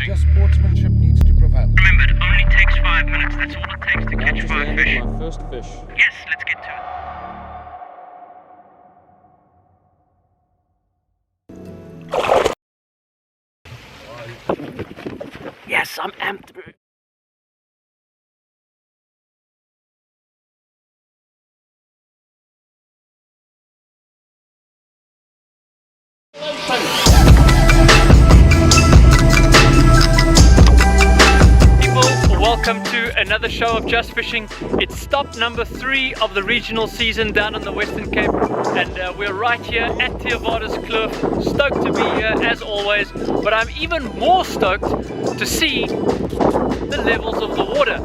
fishing. Just sportsmanship needs to prevail. Remember, it only takes 5 minutes. That's all it takes to catch 5 fish. My first fish. Yes, let's get to it. Yes, I'm amped, bro. Welcome to another show of Just Fishing. It's stop number 3 of the regional season down on the Western Cape, and we're right here at Theewaterkloof. Stoked to be here as always, but I'm even more stoked to see the levels of the water.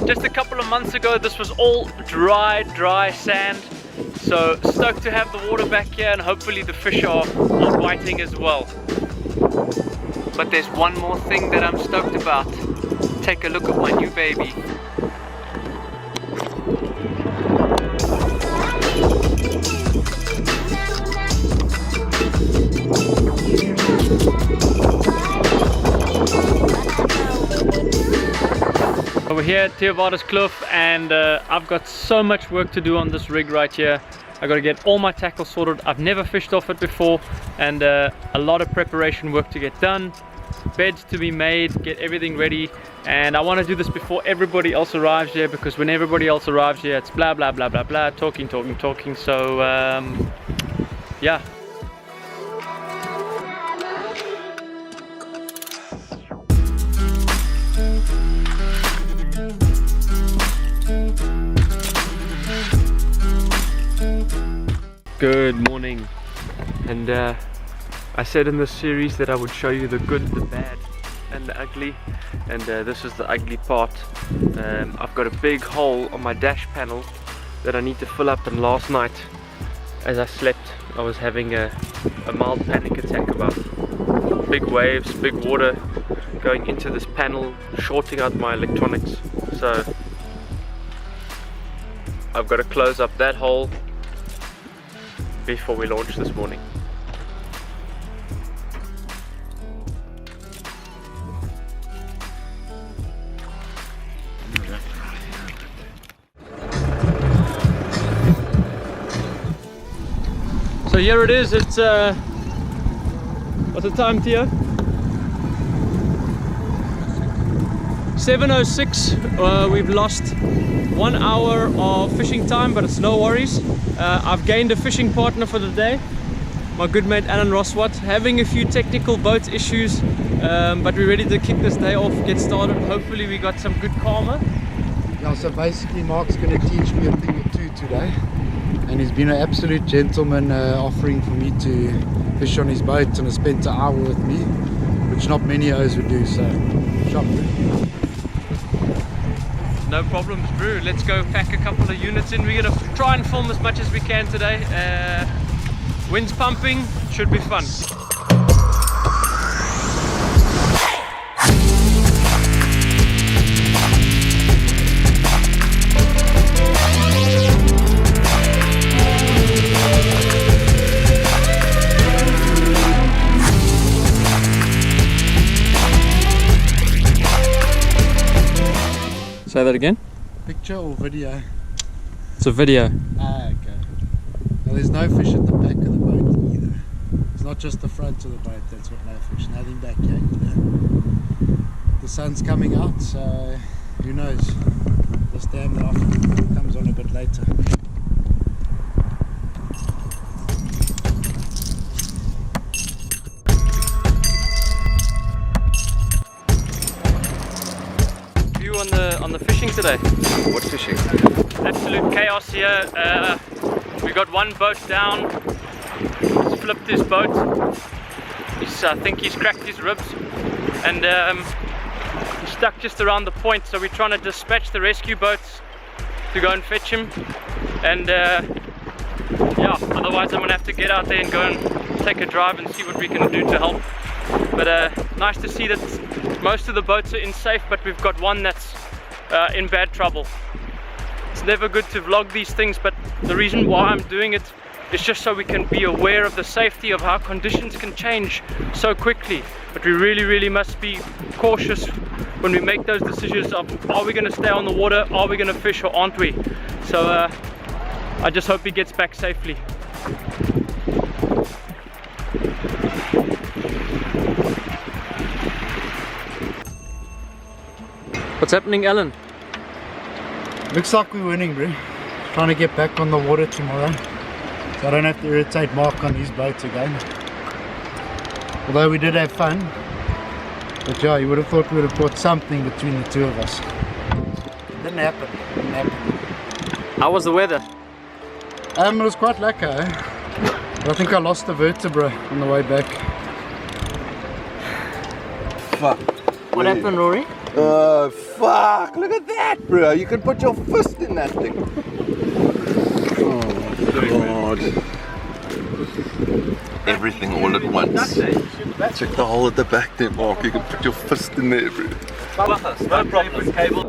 Just a couple of months ago this was all dry sand, so stoked to have the water back here, and hopefully the fish are biting as well. But there's one more thing that I'm stoked about. Take a look at my new baby. We're here at Theewaterkloof, and I've got so much work to do on this rig right here. I got to get all my tackle sorted. I've never fished off it before, and a lot of preparation work to get done. Beds to be made, get everything ready, and I want to do this before everybody else arrives here, because when everybody else arrives here it's blah blah blah blah blah, talking, so yeah. Good morning, and I said in this series that I would show you the good, the bad and the ugly, and this is the ugly part. I've got a big hole on my dash panel that I need to fill up, and last night as I slept I was having a mild panic attack about big waves, big water going into this panel, shorting out my electronics. So I've got to close up that hole before we launch this morning. So here it is. It's what's the time, Theo? 7:06. We've lost 1 hour of fishing time, but it's no worries. I've gained a fishing partner for the day, my good mate Alan Roswat, having a few technical boat issues, but we're ready to kick this day off, get started. Hopefully we got some good karma. Yeah, so basically Mark's going to teach me a thing or two today, and he's been an absolute gentleman, offering for me to fish on his boat and has spent an hour with me, which not many others would do, so shop. No problems, Drew. Let's go pack a couple of units in. We're going to try and film as much as we can today. Wind's pumping, should be fun. Say that again? Picture or video? It's a video. Ah, okay. Well, there's no fish at the back of the boat either. It's not just the front of the boat, that's what no fish. Nothing back here either. The sun's coming out, so who knows? This dam that often comes on a bit later. On the fishing today. What fishing? Absolute chaos here. We got one boat down. He's flipped his boat. I think he's cracked his ribs, and he's stuck just around the point. So we're trying to dispatch the rescue boats to go and fetch him. And yeah, otherwise I'm gonna have to get out there and go and take a drive and see what we can do to help. But nice to see that most of the boats are in safe, but we've got one that's in bad trouble. It's never good to vlog these things, but the reason why I'm doing it It's just so we can be aware of the safety of how conditions can change so quickly. But we really must be cautious when we make those decisions of, are we going to stay on the water, are we going to fish, or aren't we? So I just hope he gets back safely. What's happening, Alan? Looks like we're winning, bro. Trying to get back on the water tomorrow, so I don't have to irritate Mark on his boat again. Although we did have fun, but yeah, you would have thought we would have caught something between the two of us. Didn't happen. Didn't happen. How was the weather? It was quite lekker, eh? But I think I lost a vertebra on the way back. Fuck. What happened, Rory? Oh, fuck. Look at that, bro. You can put your fist in that thing. Oh, God. Everything all at once. Check the hole at the back there, Mark. You can put your fist in there, bro. No problem. Cable.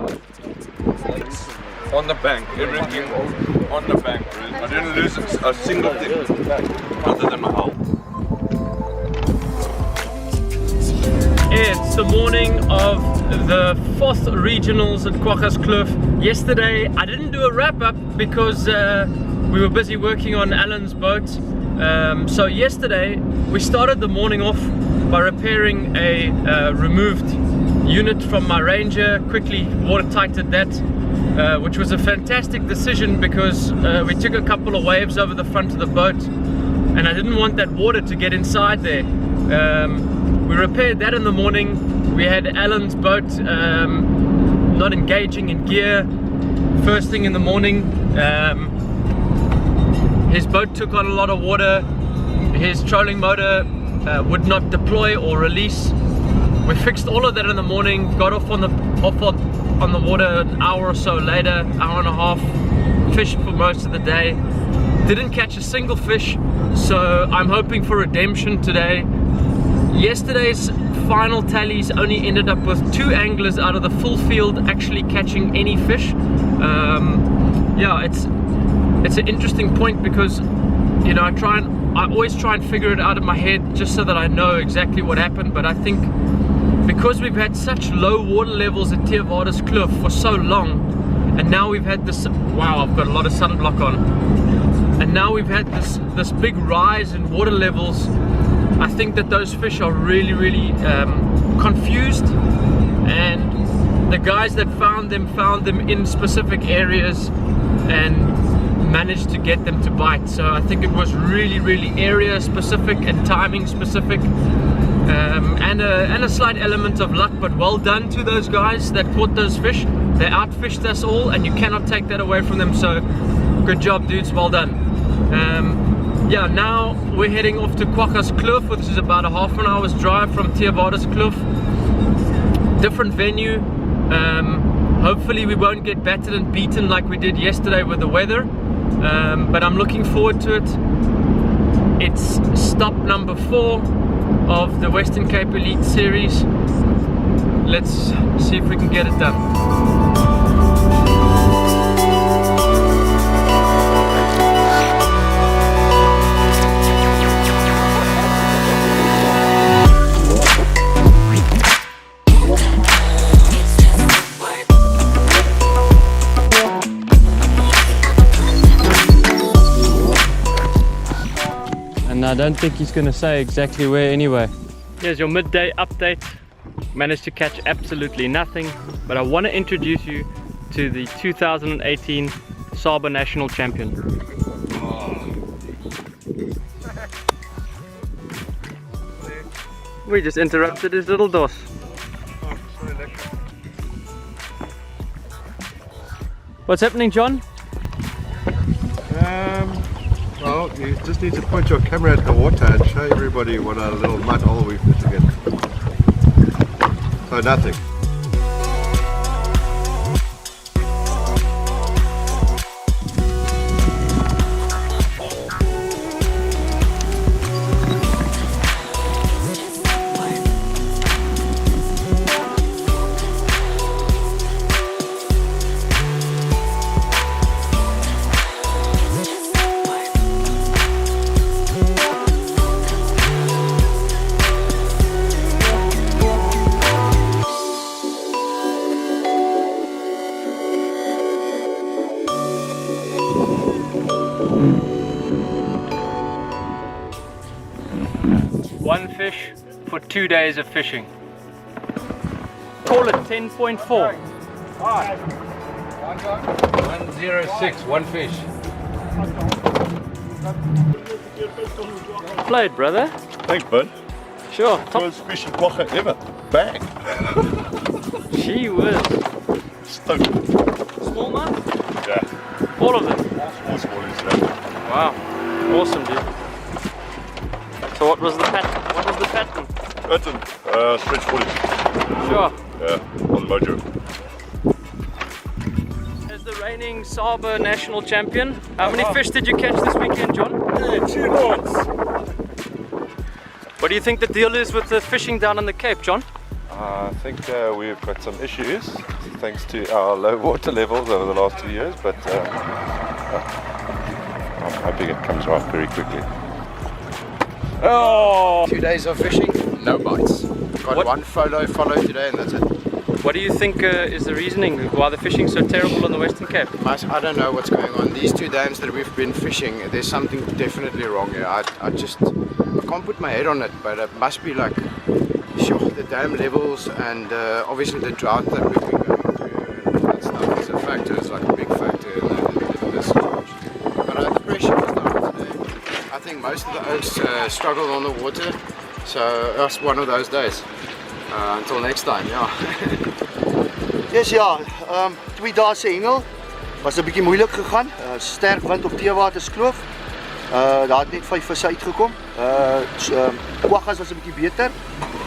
On the bank. Everything on the bank, bro. I didn't lose a single thing other than my hull. It's the morning of the 4th regionals at Theewaterkloof. Yesterday I didn't do a wrap up because we were busy working on Alan's boat. So yesterday we started the morning off by repairing a removed unit from my Ranger, quickly water tightened that, which was a fantastic decision because we took a couple of waves over the front of the boat and I didn't want that water to get inside there. We repaired that in the morning. We had Alan's boat not engaging in gear first thing in the morning. His boat took on a lot of water. His trolling motor would not deploy or release. We fixed all of that in the morning, got off on the water an hour or so later, hour and a half, fished for most of the day. Didn't catch a single fish, so I'm hoping for redemption today. Yesterday's final tallies only ended up with 2 anglers out of the full field actually catching any fish. Yeah, it's an interesting point because, you know, I always try and figure it out in my head just so that I know exactly what happened. But I think because we've had such low water levels at Theewaterkloof for so long, and now we've had this, wow, I've got a lot of sunblock on, and now we've had this big rise in water levels. I think that those fish are really confused, and the guys that found them in specific areas and managed to get them to bite. So I think it was really area specific and timing specific, and a slight element of luck, but well done to those guys that caught those fish. They outfished us all and you cannot take that away from them, so good job, dudes, well done. Yeah, now we're heading off to Theewaterkloof, which is about a half an hour's drive from Theewaterkloof. Different venue. Hopefully we won't get battered and beaten like we did yesterday with the weather, but I'm looking forward to it. It's stop number 4 of the Western Cape Elite Series. Let's see if we can get it done. And I don't think he's going to say exactly where anyway. Here's your midday update. Managed to catch absolutely nothing, but I want to introduce you to the 2018 Saba National Champion. We just interrupted his little dos. What's happening, John? Well, you just need to point your camera at the water and show everybody what a little mud hole we're fishing in. So nothing. One fish for 2 days of fishing. Call it 10.4. 106, one fish. Played, brother. Thanks, bud. Sure. First fishing quokka ever. Bang. Gee whiz. Stoked. Smallmouth? Yeah. All of them? All smallies, yeah. Wow. Awesome, dude. So what was the pattern? What was the pattern? Pattern, stretch 40. Sure. Yeah, on Mojo. As the reigning Saba national champion, how many fish did you catch this weekend, John? Yeah, 2 knots. What do you think the deal is with the fishing down on the Cape, John? I think we've got some issues thanks to our low water levels over the last 2 years, but I'm hoping it comes right very quickly. Oh! 2 days of fishing, no bites. Got What? one follow today and that's it. What do you think is the reasoning why the fishing's so terrible on the Western Cape? I don't know what's going on. These 2 dams that we've been fishing, there's something definitely wrong here. I can't put my head on it, but it must be like the dam levels and obviously the drought that we've been going through and that stuff is a factor. It's like a big factor in this situation. But the pressure was down today. I think most of the oaks struggled on the water, so that's one of those days. Until next time, ja. Yes, ja, 2 dae se hengel was 'n bietjie moeilik gegaan. Sterk wind op Theewaterkloof. Daar het net 5 visse uitgekom. Kwaggas was 'n bietjie beter. 'n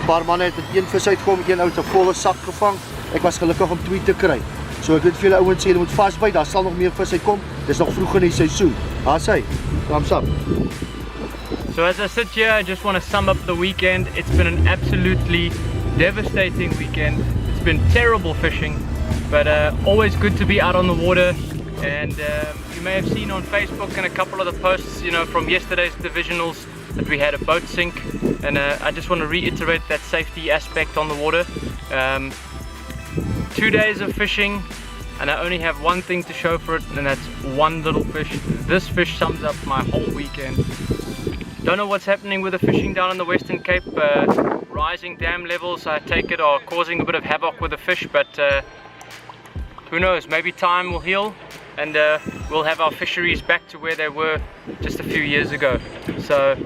Paar manne het met 1 vis uitgekom, een ou het 'n volle sak gevang. Ek was gelukkig om 2 te kry. So ek het vir julle ouens sê julle moet vasbyt, daar sal nog meer vis uitkom. Dis nog vroeg in die seisoen. Daar's hy. Thumbs up. So as I sit here, I just want to sum up the weekend. It's been an absolutely devastating weekend. It's been terrible fishing, but always good to be out on the water. And you may have seen on Facebook and a couple of the posts, you know, from yesterday's divisionals that we had a boat sink, and I just want to reiterate that safety aspect on the water. 2 days of fishing, and I only have one thing to show for it, and that's one little fish. This fish sums up my whole weekend. Don't know what's happening with the fishing down on the Western Cape. Rising dam levels, I take it, are causing a bit of havoc with the fish, but who knows, maybe time will heal and we'll have our fisheries back to where they were just a few years ago. So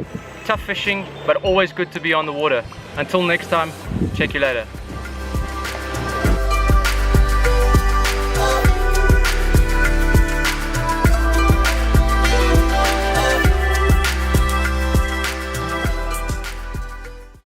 tough fishing, but always good to be on the water. Until next time, check you later.